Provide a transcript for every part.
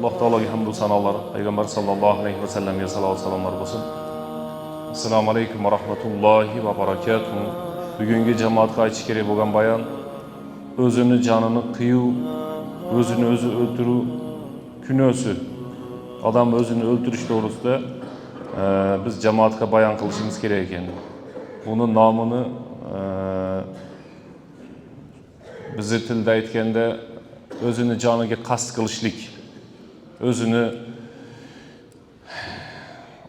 Allah Teala'ya hamdü sanalar, Peygamber sallallahu aleyhi ve sellem'e salat selamlar olsun. Assalamu aleykum ve rahmetullahi ve berekatuhu. Bugünkü cemaat qayçı kerek bo'lgan bayan, özünü canını kıyı, özünü özü öldürü künösü. Adam özünü öldürüş doğrusunda biz cemaatka bayan kılışımız kerek ekan. Bunun namını bizi tilde aytkanda özünü canıga qasd qilishlik, özünü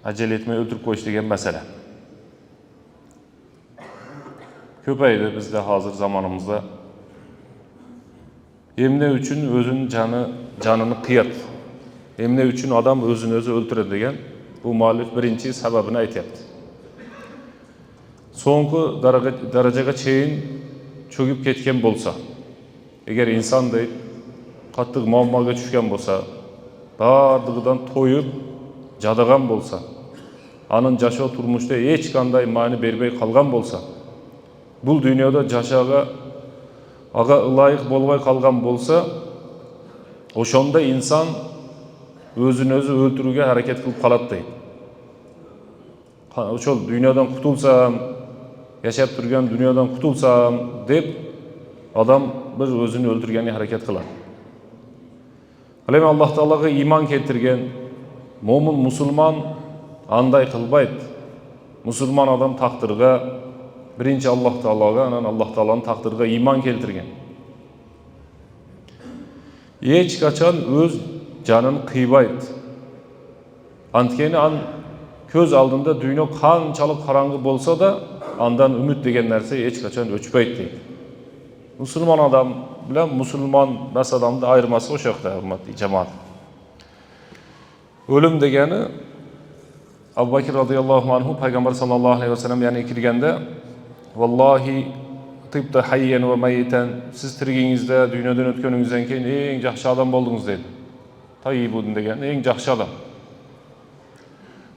acele etmey öldürüp qo'yish degan mesele. Köpaydı bizde hazır zamanımızda. Emne üçün özün canını qiyat. Emne üçün adam özünü özü öldüredi degan bu muallif birinci sebebini aytyapti. So'nggi darajaga cheyin cho'kib ketgan bo'lsa, agar inson deyib qattiq muammoga tushgan bo'lsa, bardığıdan to'yib jadagan bo'lsa, anın yaşao turmuşda hech qanday ma'ni bermay qolgan bo'lsa, bu dunyoda jashaga aga loyiq bo'lmay qolgan bo'lsa, o'shanda inson o'zini o'zi o'ldirishga harakat qilib qoladi deydi. O'shol dunyodan qutulsam, yashab turgan dunyodan qutulsam deb adam bir o'zini o'ldirganga harakat qiladi. Bilaman Alloh taologa iymon keltirgan mo'min musulmon anday qilmaydi. Musulmon adam taqdirga birinchi Alloh taologa, anan Alloh taoloning taqdiriga iymon keltirgan. Hech qachon o'z canını qiymaydi. Antkeni ko'z oldinda dunyo qanchalik qorong'i bo'lsa da andan umid degan narsa hech qachon o'chmaydi deydi. Musulmon adam bilan musulmon emas odamning ayirmasi o'sha yoqda, hurmatli jamoat. O'lim degani Abu Bakr radhiyallohu anhu Peygamber sallallahu aleyhi ve sellem yani kirganda vallahi tibta hayyan ve mayyitan, siz tirigingizda dunyodan o'tganingizdan keyin eng yaxshi odam bo'ldingiz dedi. Tayyibun degan eng yaxshi odam.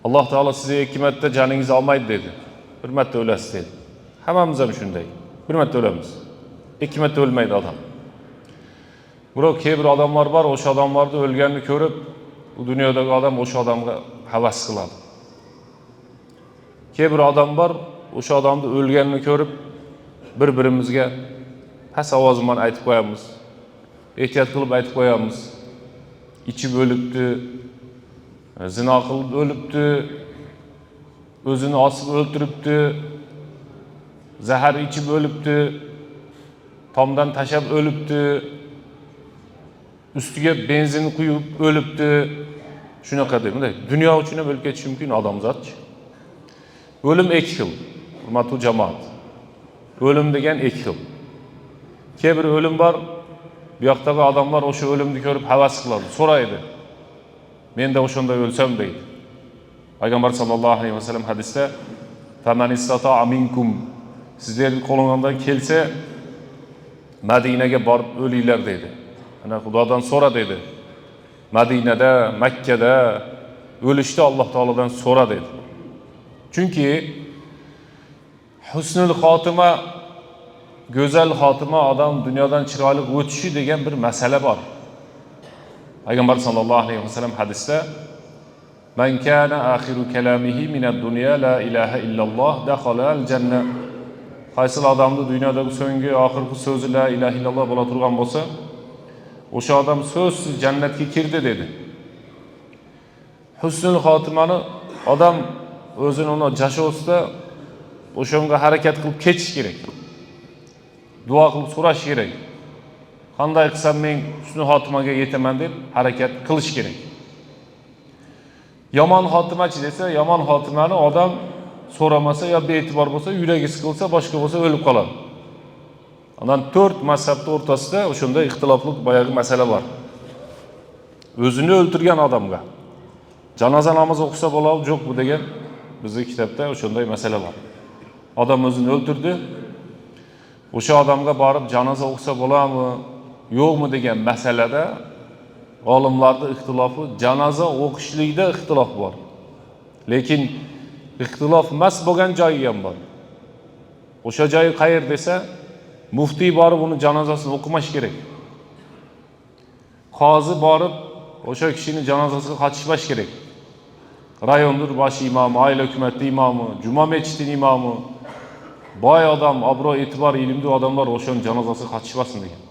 Allah Teala size hikmetde canınızı almaydı dedi. Bir marta ölesiz dedi. Hammamiz ham shunday. Bir marta ölemiz. İki marta ölmeydi adam. Biroq kebir adamlar var, o'sha adamlarni o'lganini ko'rib, bu dunyodagi adam o'sha adamga havas qiladi. Kebir adam var, o'sha adamni o'lganini ko'rib, bir-birimizga past ovoz bilan aytib qo'yamiz. Ehtiyot qilib aytib qo'yamiz. İçib o'libdi, zina qilib o'libdi, o'zini osib o'ltiribdi, zahar içib o'libdi, tomdan tashlab o'libdi, ustiga benzin quyib o'libdi. Shunaqa deb, dunyo uchun ham o'lib ketishi mumkin odamzodchi. O'lim ikki xil, hurmatli jamoat. O'lim degan ikki xil. Kebir o'lim bor, bu yoqdagi odamlar o'sha o'limni ko'rib havas qiladi, so'raydi. Men de o'shanda o'lsam deydi. Peygamber sallallahu aleyhi ve sellem hadiste "Faman istata'a minkum" sizlarning qo'lingizdan kelsa Madinaga borib o'linglar dedi. Ana Xudodan so'ra dedi. Madinada, Makkada o'lishda Alloh taolodan so'ra dedi. Chunki husnul xotima, go'zal xotima, odam dunyodan chiroyli o'tishi degan bir masala bor. Peygamber sallallahu aleyhi ve sellem hadiste "Men kana axiru kalamihi minad dunya la ilaha illallah dakhalal cennet." Qaysi odamni dunyodagi so'nggi oxirgi so'zi la ilaha illalloh bo'la turgan bo'lsa, o'sha odam so'zsiz jannatga kirdi dedi. Husnul xotimani odam o'zini uni jashosida o'shanga harakat qilib ketish kerak. Duo qilib so'rash kerak. Qanday qilsam men husnul xotimaga yetaman deb harakat qilish kerak. Yomon xotimachi desa, yomon xotimani odam so'ramasa yo be'tibor bo'lsa, yuragi siqilsa, boshqa bo'lsa o'lib qoladi. Ondan 4 mazhabning o'rtasida o'shunday ixtilofli boyagi masala bor. O'zini o'ldirgan odamga janoza namozi o'qisa bo'ladimi, yo'qmi degan bizning kitobda o'shunday masala bor. Odam o'zini o'ldirdi. O'sha odamga borib janoza o'qisa bo'ladimi, yo'qmi degan masalada olimlarning ixtilofi, janoza o'qishlikda ixtilof bor. Lekin ixtilof emas bo'lgan joyi ham bor. O'sha joy qayer desa, muftiy borib uni janozasini o'qimash kerak. Qozi borib o'sha kishini janozasiga qatnashmash kerak. Rayondur baş imamı, aile hükümeti imamı, cuma meçhidin imamı, boy adam, obro' e'tibor ilimli odamlar o'shaning janozasiga qatnashmasin degan.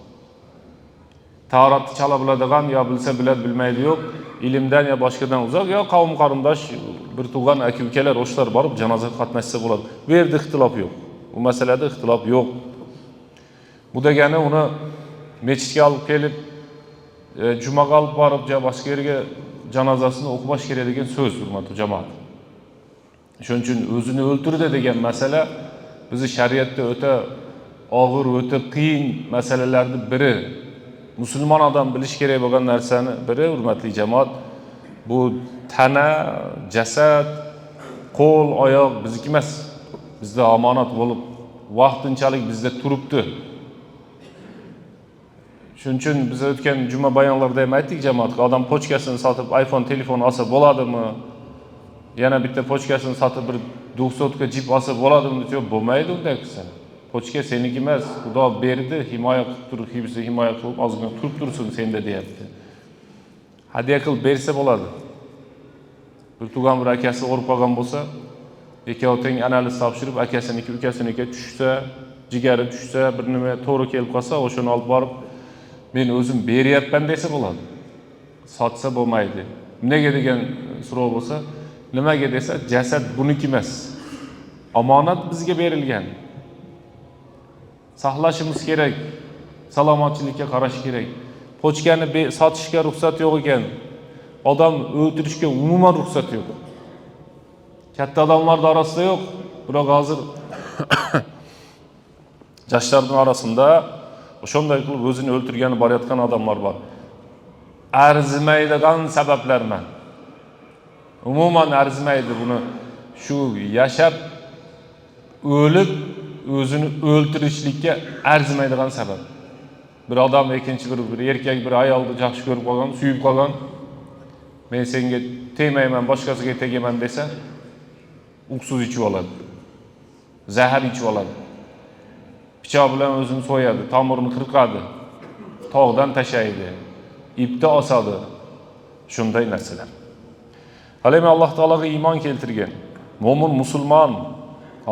Tahoratni chala biladigan yo bilsa biladi, bilmaydi yo'q, ilmdan yo boshqadan uzoq yo qavm qarindosh bir tug'an aka-ukalar o'shalar borib janozaga qatnashsa bo'ladi. Bu yerda ixtilof yo'q. Bu masalada ixtilof yo'q. Bu degani uni mechitga olib kelib, jumaga olib borib, boshqa yerga janozasini o'qimash kerak degan so'z, hurmatli jamoat. Shuning uchun o'zini o'ltirdi degan masala bizni shariatda o'ta og'ir, o'ta qiyin masalalarning biri. Musulmon odam bilish kerak bo'lgan narsani biri, hurmatli jamoat, bu tana, jasad, qo'l, oyoq bizniki emas. Bizda omonat bo'lib, vaqtinchalik bizda turibdi. Shuning uchun biz o'tgan juma bayonlarda ham aytdik jamoatga, odam pochkasini sotib iPhone telefon olsa bo'ladimi? Yana bitta pochkasini sotib bir 200 ga jip olsa bo'ladimi? Yo'q, bo'lmaydi unday qilsa. Pochka seniki emas, Xudo berdi, himoya qilib turib, hibsi himoya qilib, ozgina turib tursin senda deyapti. Hadiya qilib bersa bo'ladi. Bir tug'an bir akasi o'rib qolgan bo'lsa, ikkovi teng analiz topshirib, akasiniki, ukasiniki tushsa, jigari tushsa, bir nima to'g'ri kelib qolsa, o'shani olib borib men o'zim beryapman desa bo'ladi. Sotsa bo'lmaydi. Nega degan so'rov bo'lsa, nimaga desa, jasad buniki emas. Omonat bizga berilgan. Saqlashimiz kerak. Salomatchilikka qarash kerak. Pochkani sotishga ruxsat yo'q ekan. Odam o'ldirishga umuman ruxsat yo'q. Katta odamlar orasida yo'q, biroq hozir yoshlarning orasida o'shanday qilib o'zini o'ltirgani borayotgan odamlar bor. Arzimaydigan sabablar bilan. Umuman arzimaydi buni shu yashab o'lib o'zini o'ltirishlikka arzimaydigan sabab. Bir odam ikkinchi bir erkak bir ayolni yaxshi ko'rib qolgan, suyib qolgan, men senga tegmayman, boshqasiga tegaman desa, uqsiz ichib oladi. Zahar ichib oladi. Pichoq bilan o'zini so'yadi, tomirini qirqadi, tog'dan tashlaydi, ipda osadi. Shunday narsalar. Halima Alloh taologa iymon keltirgan mo'min musulmon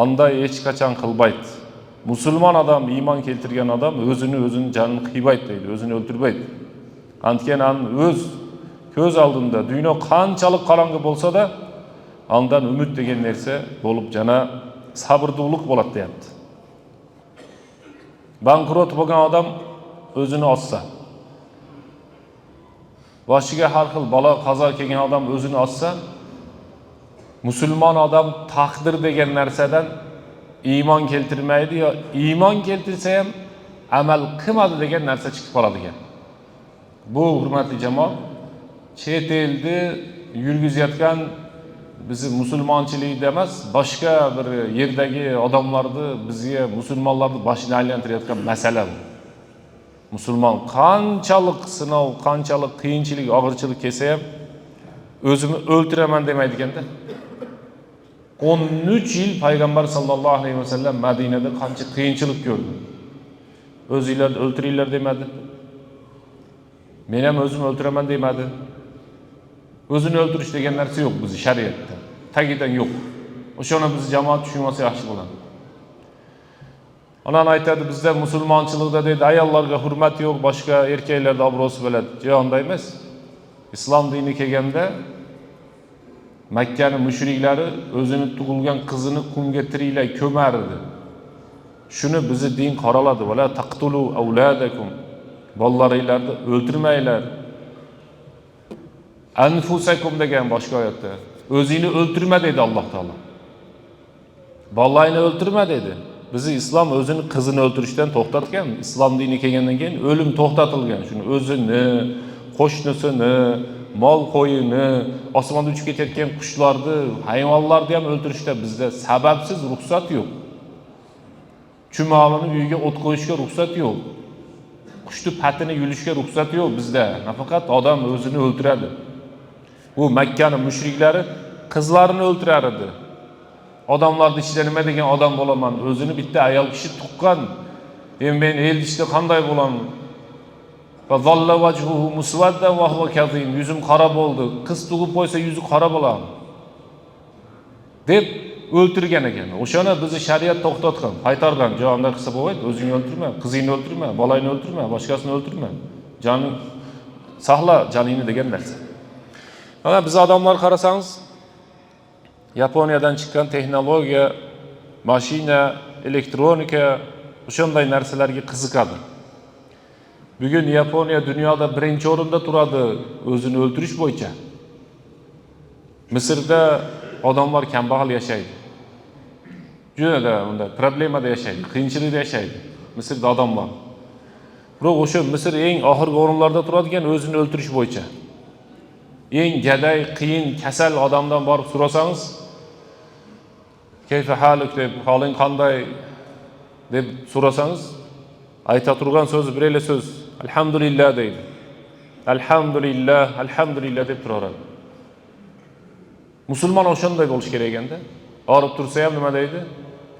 anday hech qachon qilmaydi. Musulmon odam, iymon keltirgan odam o'zini jonini qiymaydi deydi, o'zini o'ldirmaydi. Antken o'z ko'z oldinda dunyo qanchalik qorong'i bo'lsa-da, andan umid degan narsa bo'lib jana sabrdulik bo'ladi deyapti. Bankrot bo'lgan odam o'zini ossa, boshiga har xil balo qazo kelgan odam o'zini ossa, musulmon odam taqdir degan narsadan iymon keltirmaydi yo iymon keltirsa ham amal qilmadi degan narsa chiqib qoladi ekan. Bu hurmatli jamoat, chet elda yurgizayotgan bizi musulmonchilikda emas, boshqa bir yerdagi odamlarni bizga musulmonlarni boshini aylantirayotgan masala bu. Musulmon qanchalik sinov, qanchalik qiyinchilik, og'irchilik kelsa ham o'zimni o'ltiraman demaydi ekanda. 13 yil payg'ambar sallallohu alayhi vasallam Madinada qancha qiyinchilik ko'rdi. O'zinglarni o'ltiringlar demadi. Men ham o'zimni o'ltiraman demadi. O'zini o'ltirish degan narsa yo'q bizning shariatda. Tagidan yo'q. O'shani biz jamoat tushunmasa yaxshi bo'ladi. Onan aytadi, bizda musulmonchilikda deydi, ayollarga hurmat yo'q, boshqa erkaklarda obro'si bo'ladi. Yo'q, unday emas. Islom dini kelganda Makkaning mushriklari o'zini tug'ilgan qizini qumga tiriklay ko'mardi. Shuni bizni din qoraladi. Vala taqtulu avladakum. Bolalaringlarni o'ltirmanglar. Anfusakum degan boshqa oyatda. O'zingni o'ltirma dedi Alloh taolo. Bolalaringni o'ltirma dedi. Bizi islom o'zini qizini o'ltirishdan to'xtatgan. Islom dini kelgandan keyin o'lim to'xtatilgan. Shuni o'zini, qo'shnisini, mol qo'yini, osmonda uchib ketayotgan qushlarni, hayvonlarni ham o'ltirishda bizda sababsiz ruxsat yo'q. Chumolini uyiga o't qo'yishga ruxsat yo'q. Qushni patini yulishga ruxsat yo'q bizda. Nafaqat odam o'zini o'ltiradi. Bu Makkaning mushriklari qizlarini o'ltirar edi. Odamlarning ichida nima degan odam bo'laman, o'zini bitta ayol kishi tuqqan. Men el ichida qanday bo'laman? Fa zalla wajhuhu muswaddan wa huwa kadhim. Yüzüm qara bo'ldi. Qiz tug'ib qo'ysa yuzi qora bo'ladi. deb o'ltirgan ekan. O'shani bizni shariat to'xtatgan, qaytargan. Javoblar qilsa bo'lmaydi. O'zingni o'ltirma, qizingni o'ltirma, bolangni o'ltirma, boshqasini o'ltirma. Joning saqla joningni degan narsa. Mana biz odamlar qarasangiz, Yaponiyadan chiqqan texnologiya, mashina, elektronika o'shanday narsalarga qiziqadi. Bugun Yaponiya dunyoda birinchi o'rinda turadi o'zini o'ltirish bo'yicha. Misrda odamlar kambag'al yashaydi. Juda unda problemada yashaydi, qiyinchilikda yashaydi. Misrda odamlar. Biroq o'sha Misr eng oxirgi o'rinlarda turadigan o'zini o'ltirish bo'yicha. Eng gaday, qiyin, kasal odamdan borib so'rasangiz, "Kayfa haluk?" deb, "Holing qanday?" deb so'rasangiz, ayta turgan so'z birela so'z, "Alhamdulillah" deydi. Alhamdulillah, alhamdulillah deb turaveradi. Musulmon o'shanday bo'lish kerak ekanda. Orib tursa ham nima deydi?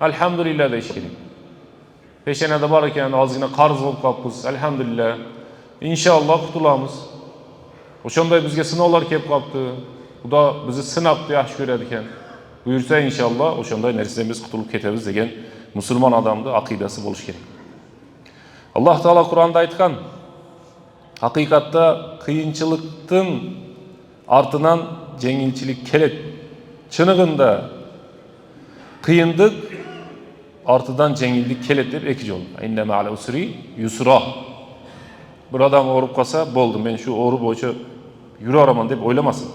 Alhamdulillah deyish kerak. Peshanada bor ekan, ozgina qarz bo'lib qolibmiz. Alhamdulillah. Inshaalloh qutulamiz. O'shanday bizga sinovlar kelib qolibdi. Xudo bizni sinabdi, yaxshi ko'radi ekan. Buyursa inshaalloh o'shanday narsadan biz qutulib ketamiz degan musulmon odamning aqidasi bo'lish kerak. Alloh taolo Qur'onda aytgan, haqiqatda qiyinchilikdan ortidan yengilchilik keladi. Chinig'inda qiyinlik ortidan yengillik keladi deb ikki yo'l. Inna ma'al usri yusra. Bir odam o'rib qolsa, bo'ldi, men shu o'ri bo'yicha yuraveraman deb o'ylamasin.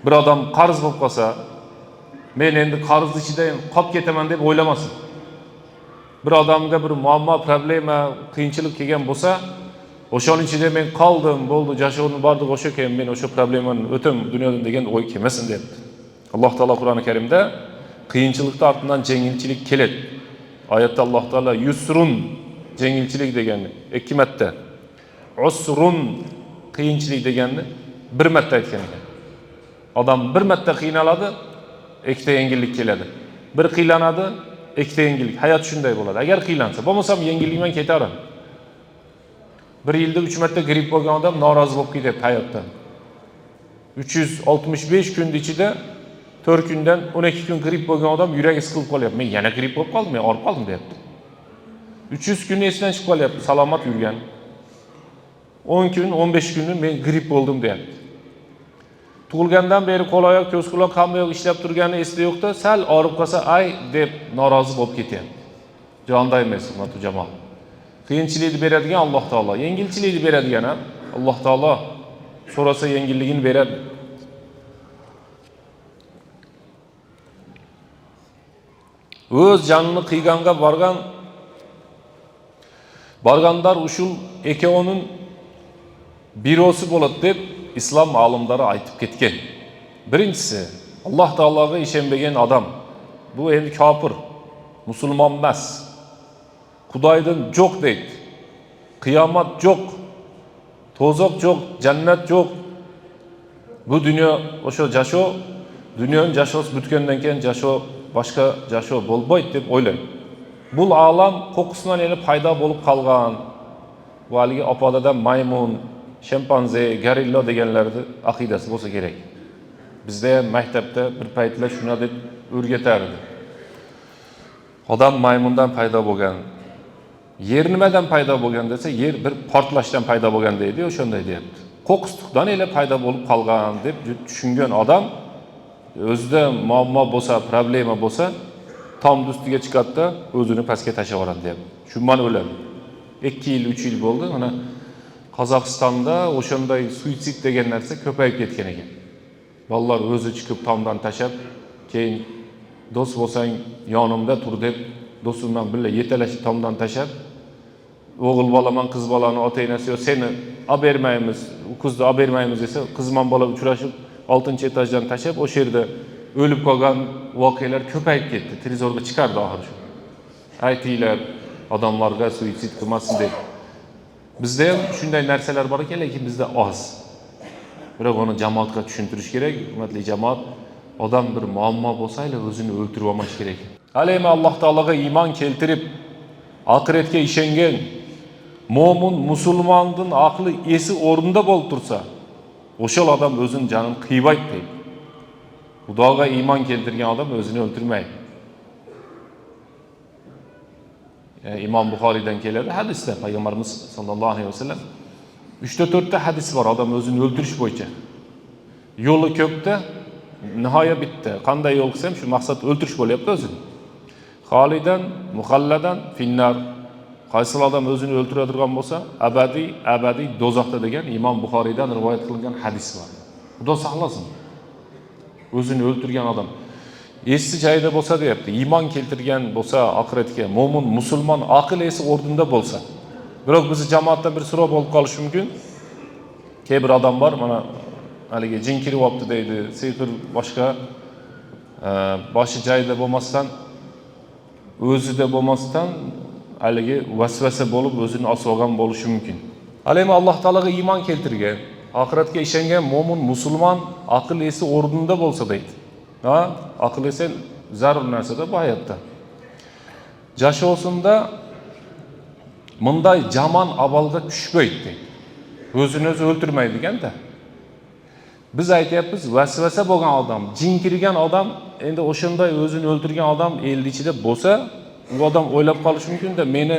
Bir odam qarz bo'lib qolsa, men endi qarz ichidan qolib ketaman deb o'ylamasin. Bir odamga bir muammo, problema, qiyinchilik kelgan bo'lsa, o'shaning ichida men qoldim, bo'ldi, jashovni bordi, o'sha keyin men o'sha problemani o'tim dunyodan degan o'y kelmasin debdi. Alloh taolo Qur'oni Karimda qiyinchiliklar ortidan yengilchilik keladi. Oyatda Alloh taolo yusrun yengilchilik deganni ikki marta, usrun qiyinchilik deganni bir marta aytgan ekan. Odam bir marta qiynaladi, ikkita yengillik keladi. Bir qiylanadi, ikkita yengillik. Hayot shunday bo'ladi. Agar qiylansa, bo'lmasam yengillikman ketaveradi. Bir yilda 3 marta gripp bo'lgan odam norozi bo'lib ketadi hayotdan. 365 kun ichida 4 kundan 12 kun gripp bo'lgan odam yuragi siqilib qolyapti. Men yana gripp bo'lib qoldim, men og'rib qoldim deyapti. 300 kun esidan chiqib qolyapti, salomat yurgan. 10 kun, 15 kunni men gripp bo'ldim deyapti. Tug'ilgandan beri qo'l oyoq, ko'z quloq qanday ishlab turgani esida yo'qda, sal og'rib qolsa, "Ay" deb norozi bo'lib ketyapti. Jonda emas, hurmatli jamoat. Qiyinchilikni beradigan Alloh taolo, yengilchilikni beradigan ham Alloh taolo so'rasa yengilligini beradi. O'z jonini qiyganga borganlar ushul ekoning birosi bo'ladi deb islom olimlari aytib ketgan. Birinchisi, Alloh taologa ishonmagan odam, bu endi kofir, musulmon emas. Xudoydan yo'q deydi. Qiyomat yo'q. To'zoq yo'q, jannat yo'q. Bu dunyo o'sha jasho, dunyoning jashosi bitgandan keyin jasho boshqa jasho bo'lmaydi deb o'ylaydi. Bu olam qo'qqisidan yana paydo bo'lib qolgan. Bu haligi opodadan maymun, shimpanze, gorilla deganlarning aqidasi bo'lsa kerak. Bizda ham maktabda bir paytlar shuna deb o'rgatardi. Odam maymundan paydo bo'lgan. Yer nimadan paydo bo'lgan desa, yer bir portlashdan paydo bo'lgan deydi, o'shanday deyapti. Qo'qqislikdan ele paydo bo'lib qolgan deb tushungan odam o'zida muammo bo'lsa, problema bo'lsa, tom ustiga chiqadi-da, o'zini pastga tashlab yuboradi deb. Shunman o'ladi. 2 yil, 3 yil bo'ldi. Mana Qozog'istonda o'shanday suitsid degan narsa ko'payib ketgan ekan. Bolalar o'zi chiqib tomdan tashlab, keyin do'st bo'lsang yonimda tur deb do'stim bilan birga yetalashib tomdan tashlab, o'g'il bolaman, qiz bolani ota-onasi yo seni olib bermaymiz, u qizni olib bermaymiz desa, qizman bola uchrashib 6-etajdan tashlab, o'sha yerda o'lib qolgan voqealar ko'payib ketdi. Televizorga chiqardi oxir shu. Aytinglar odamlarga suitsid qilmasin deb. Bizda ham shunday narsalar bor ekan, lekin bizda oz. Biroq uni jamoatga tushuntirish kerak. Hurmatli jamoat, odam bir muammo bo'lsa, o'zini o'ltirib olmash kerak. Alayma Alloh taologa iymon keltirib, oxiratga ishongan, mo'min musulmonning aqli esi o'rnida bo'lib tursa, o'shal odam o'zining jonini qiymaydi deydi. Xudoga iymon keltirgan odam o'zini o'ldirmaydi. İmam Buxoriydan keladi hadisda payg'ambarimiz sollallohu alayhi vasallam 3-4 ta hadis bor odam o'zini o'ldirish bo'yicha. Yo'li ko'pda, nihoya bitta. Qanday yo'l qilsam shu maqsad o'ldirish bo'lyapti o'zini. Xolidan, muxalladan finnar. Qaysi odam o'zini o'ldiradigan bo'lsa, abadiy dozoqda degan Imom Buxoriydan rivoyat qilingan hadis bor. Xudo saqlasin. O'zini o'ldirgan odam esi joyida bo'lsa deyapti. Iymon keltirgan bo'lsa, oxiratga mo'min, musulmon, aql esi o'rnida bo'lsa. Biroq bizni jamoatda bir so'roq bo'lib qolishi mumkin. Bir odam bor, mana haligi jin kirib olibdi deydi, sehr boshqa boshi joyida bo'lmasdan, o'zida bo'lmasdan haligi vasvasa bo'lib o'zini osib olgan bo'lishi mumkin. Haligi Alloh taolaga iymon keltirgan, oxiratga ishongan mo'min, musulmon, aql esi o'rnida bo'lsa deydi. Aql esi zarur narsada bu hayotda. Yashosunda bunday jamon abalga tushmaydi. O'zini o'zi o'ldirmaydi deganda. Biz aytyapmiz, vasvasa bo'lgan odam, jin kirgan odam, endi o'shanday o'zini o'ldirgan odam el ichida bo'lsa, u odam o'ylab qolishi mumkin-da, meni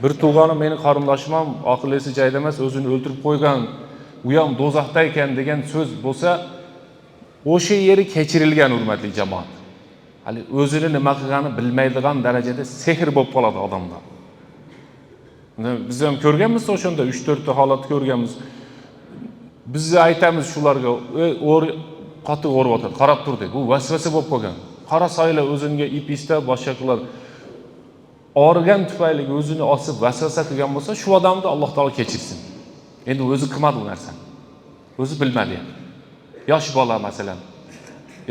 bir tug'anim, meni qarindoshim ham aql esi joyida emas, o'zini o'ldirib qo'ygan, u ham do'zaxda ekan degan so'z bo'lsa, o'sha yeri kechirilgan hurmatli jamoat. Hali o'zini nima qilganini bilmaydigan darajada sehr bo'lib qoladi odamda. Biz ham ko'rganmiz o'shanda 3-4 ta holat ko'rganmiz. Biz aytamiz shularga, qattiq o'ryapti, qarab tur deb. Bu vasvasa bo'lib qolgan. Qarasaylar o'zingga ip istab boshqa qiladi. Organ tufayli o'zini osib vasvasa qilgan bo'lsa, shu odamni Alloh taolo kechirsin. Endi o'zi qilmadi bu narsani. O'zi bilmadi. Yosh bola masalan.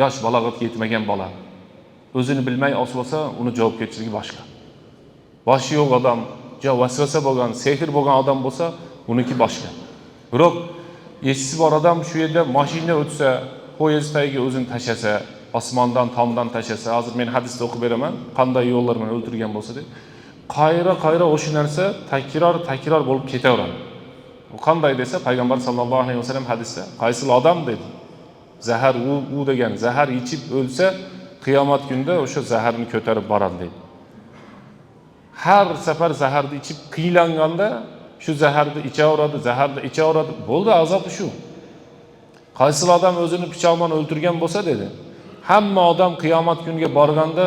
Yosh balog'atga yetmagan bola. O'zini bilmay osib olsa, uni javobgarchiligi boshqa. Boshi yo'q odam, vasvasa bo'lgan, sehr bo'lgan odam bo'lsa, uniki boshqa. Biroq esi bor odam shu yerda mashina o'tsa, poyezd tagiga o'zini tashasa, osmondan, tomdan tashasa, hozir men hadisda o'qib beraman, qanday yo'llar bilan o'ldirgan bo'lsa deb, qayra o'sha narsa takror bo'lib ketaveradi. Bu qanday desa, payg'ambar sollallohu alayhi vasallam hadisda, qaysi odam dedi, zahar u degan, zahar ichib o'lsa, qiyomat kunida o'sha zaharni ko'tarib boradi dedi. Har safar zaharni ichib qiylanganda shu zaharni ichaveradi, bo'ldi, azobi shu. Qaysi odam o'zini pichoqdan o'ldirgan bo'lsa dedi, hamma odam qiyomat kuniga borganda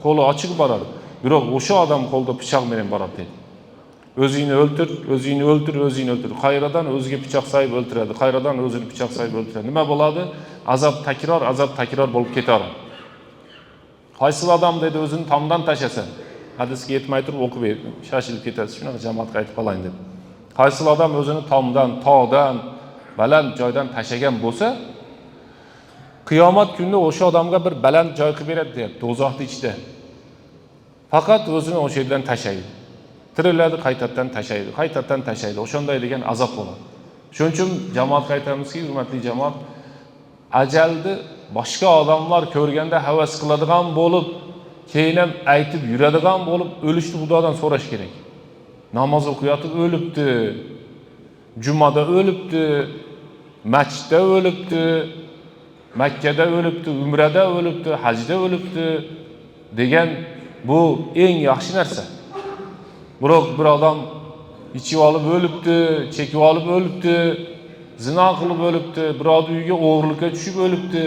qo'li ochiq boradi. Biroq o'sha odam qo'lda pichoq bilan boradi dedi. O'zingni o'ldir. Qayradan o'ziga pichoq sayib o'ldiradi, qayradan o'zini pichoq sayib o'ldiradi. Nima bo'ladi? Azob takror bo'lib ketadi. Qaysi odam dedi o'zini tomdan tashasa, hadisga yetmay turib o'qib berdim. Shoshilib ketasiz, shunaqa jamoatga aytib qolayin deb. Qaysi odam o'zini tomdan, tog'dan, baland joydan tashagan bo'lsa, qiyomat kunida o'sha odamga bir baland joy qilib beradi deyapti, do'zaxning ichida. Faqat o'zini o'sha yerdan tashlaydi. Tiriladi, qaytadan tashlaydi. O'shanday degan azob bo'ladi. Shuning uchun jamoatga aytamizki, hurmatli jamoat, ajalni boshqa odamlar ko'rganda havas qiladigan bo'lib, keyin ham aytib yuradigan bo'lib, o'lishni Xudodan so'rash kerak. Namoz o'qiyotib o'libdi, jumada o'libdi, masjidda o'libdi, Makkada o'libdi, umrada o'libdi, hajda o'libdi degan bu eng yaxshi narsa. Biroq bir odam ichib olib o'libdi, chekib olib o'libdi, zino qilib o'libdi, birovning uyiga o'g'irlikka tushib o'libdi.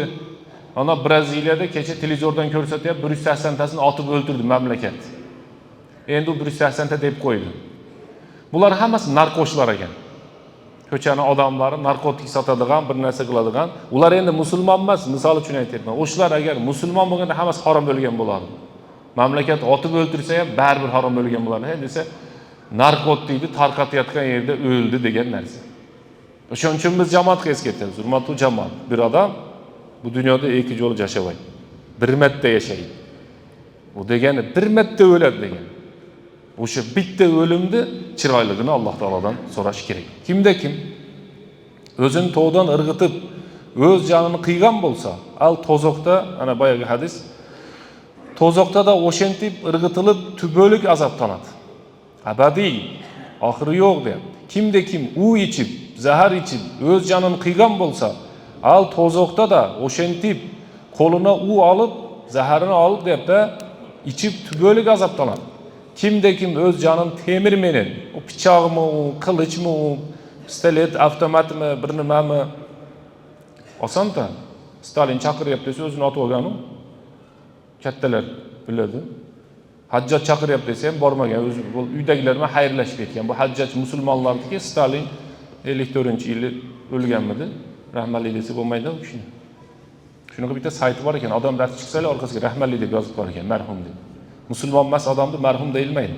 Ana Braziliyada kecha televizordan ko'rsatyapti, 180 tasini otib o'ldirdi mamlakat. Endi 180 ta deb qo'ydi. Bular hammasi narkoshlar ekan. Ko'chani odamlari narkotik sotadigan, bir narsa qiladigan. Ular endi musulmon emas, misol uchun aytayapman. O'shalar agar musulmon bo'lganda hammasi harom bo'lgan bo'lardi. Mamlakat otib o'ldirsa ham baribir harom bo'lgan bo'lardi. Desa, narkotikni tarqatayotgan yerda o'ldi degan narsa. O'shaning uchun biz jamoatga eskirtamiz. Hurmatli jamoat, bir odam bu dunyoda ikki yo'l yashamaydi. Bir marta yashaydi. Bu degani bir marta o'ladi degani. O'sha bitta o'limni chiroyligini Alloh taolodan so'rash kerak. Kimda kim o'zini to'g'dan irg'itib, o'z jonini qiygan bo'lsa, al tozoqda, ana boyagi hadis, tozoqda da o'shentib irg'itilib tubolik azoblanadi. Abadiy Ahırı yok deyapti. Kimde kim u içip, zahar içip, öz canını qiygan bolsa, al tozoqda da oşentip, koluna u alıp, zaharını alıp deyapti, içip tübölük azaptalan. Kimde kim öz canın temir menen, o pichaq mı, kılıç mı, pistolet, avtomat mı, bir nima mı? Oson da. Stalin chaqiryapti desa o'zini otib olganu. Kattalar biladi. Hajjat chaqiryapti desa ham bormagan, o'zi uydagilar bilan xayrlashib ketgan. Bu hajjat musulmonlarniki. Stalin 54-yili o'lganmidi. Rahmatli desa bo'lmaydi u kishini. Shunaqa bitta sayti bor ekan, odam dars chiqsalar orqasiga rahmatli deb yozib qo'yar ekan, marhum deb. Musulmon emas odamni marhum deyilmaydi.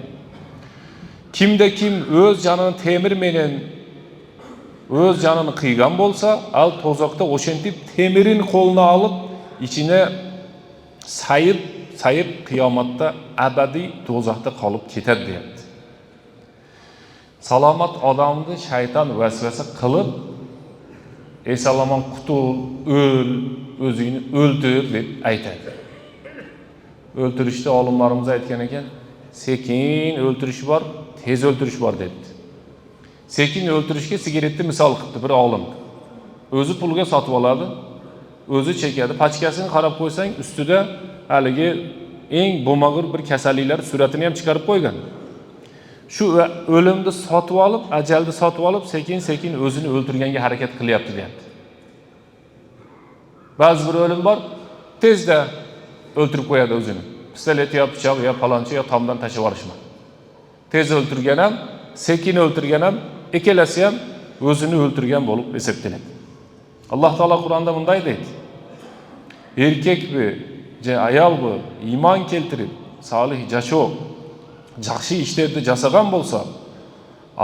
Kimde kim öz canını temir menen öz canını qiygan bolsa, al tozoqda oşentip temirin koluna alıp içine sayıp kıyamatda abadi tozaqda kalıp keter deyapti. Salamat adamni shayton vasvasa qilib, "Esalamon qutul, öl, o'zingni o'ldir" deb aytadi. Öldürüşte olimlarimiz aytgan ekan, sekin o'ldirish bor, tez o'ldirish bor dedi. Sekin o'ldirishga sigaretni misol qildi bir olim. O'zi pulga sotib oladi, o'zi chekadi. Pachkasini qarab qo'ysang, ustida haligi eng bo'lmag'ur bir kasalliklar suratini ham chiqarib qo'ygan. Shu o'limni sotib olib, ajalni sotib olib, sekin-sekin o'zini o'ldirganga harakat qilyapti deyapti. Ba'zi bir o'lim bor, tezda o'ldirib qo'yadi o'zini. Pistolet yo pichoq yo palonchi yo tomdan tashlab olishma. Tez o'ldirgan ham, sekin o'ldirgan ham, ikkalasi ham o'zini o'ldirgan bo'lib hisoblanadi. Alloh taolo Qur'onda bunday deydi. Erkakmi, ayolmi iymon keltirib, solih jashoq, yaxshi ishlarni jasagan bo'lsa,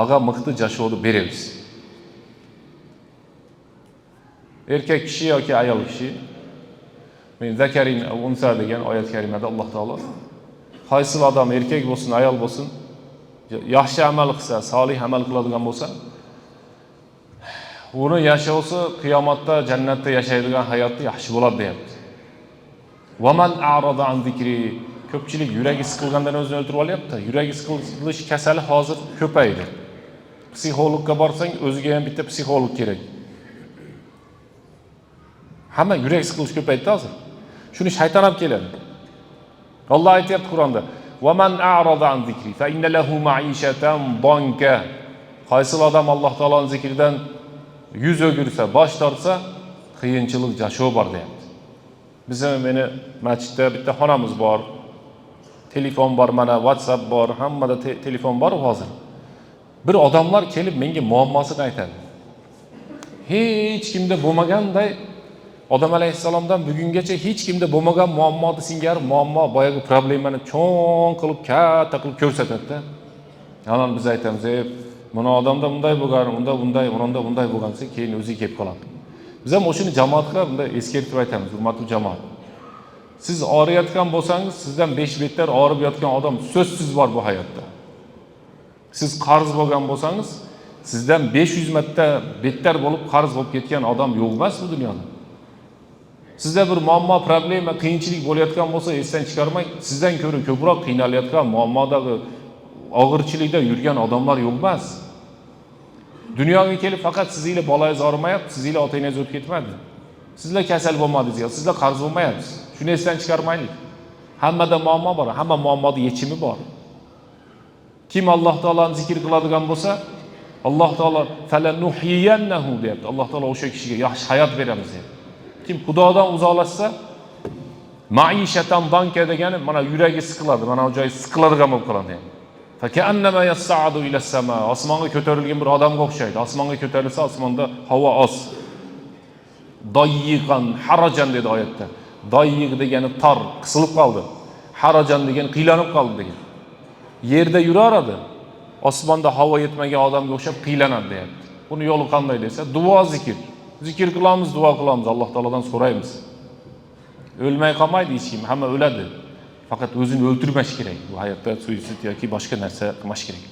ag'a miqti jashoqni beramiz. Erkak kishi yoki ayol kishi men zakarin unsa degan oyat karimada Alloh taolo qaysi odam erkak bo'lsin, ayol bo'lsin, yaxshi amal qilsa, solih amal qiladigan bo'lsa, uni yashovsi qiyomatda jannatda yashaydigan hayotni yaxshi bo'ladi deyapti. Va man a'rada an zikri, ko'pchilik yuragi siqilgandan o'zini o'ldirib olyapti. Yuragi siqilish kasali hozir ko'paydi. Psixologga borsang, o'ziga ham bitta psixolog kerak. Hamma yurak siqilish ko'paydi hozir. Shuni shayton olib keladi. Alloh aytayapti Qur'onda: "Va man a'rada an zikri fa inna lahu ma'ishatan danka." Qaysi odam Alloh taoloning zikridan yuz o'girsa, bosh tortsa, qiyinchilik jasho bor deyapti. Bizning meni masjidda bitta xonamiz bor. Telefon bor, mana WhatsApp bor, hammada telefon bor hozir. Bir odamlar kelib menga muammosini aytadi. Hech kimda bo'lmaganday Odam alayhissalomdan bugungacha hech kimda bo'lmagan muammoni singari muammo boyagi problemani cho'ng qilib, katta qilib ko'rsatadi-da. Yana biz aytamiz, "Mana odamda bunday bo'lgan, unda bunday, unda bunday bo'lgan" desa, keyin o'zi kelib qoladi. Biz ham o'shini jamoatga bunday eskertib aytamiz, hurmatli jamoat. Siz og'riyotgan bo'lsangiz, sizdan 5 bettar og'rib yotgan odam so'zsiz bor bu hayotda. Siz qarz bo'lgan bo'lsangiz, sizdan 500 marta bettar bo'lib qarz bo'lib ketgan odam yo'q emas bu dunyoda. Sizda bir muammo, problema, qiyinchilik bo'layotgan bo'lsa, esdan chiqarmang, sizdan ko'ra ko'proq qiynalayotgan, muammodagi og'irchilikda yurgan odamlar yo'q emas. Dunyoga kelib faqat sizlar bolangiz og'rimayapti, sizlar otangiz o'tib ketmadi. Sizlar kasal bo'lmadingiz, sizlar qarz bo'lmayapsiz. Shuni esdan chiqarmaylik. Hammada muammo bor, hamma muammoning yechimi bor. Kim Alloh taoloni zikr qiladigan bo'lsa, Alloh taolo falanuhiyannahu deyapti. Alloh taolo o'sha kishiga yaxshi hayot beramiz deyapti. Kim Xudodan uzoqlashsa, maishatan danka degani mana yuragi siqiladi, mana o joyi siqiladigan bo'lib qoladi. Fa ka'annama yas'adu ila as-sama, osmonga ko'tarilgan bir odamga o'xshaydi. Osmonga ko'tarilsa, osmonda havo oz. Dayyiqan harajan dedi oyatda. Dayyiq degani tor, qisilib qoldi. Harajan degani qiylanib qoldi degan. Yerda yuraradi. Osmonda havo yetmagan odamga o'xshab qiylanadi deyapti. Buni yo'li qanday desa, duo zikr. Zikr qilamiz, duo qilamiz, Alloh taolodan so'raymiz. O'lmay qolmaydi hech kim, hamma o'ladi. Faqat o'zini o'ldirmash kerak. Bu hayotda suitsid yoki boshqa narsa qilmash kerak.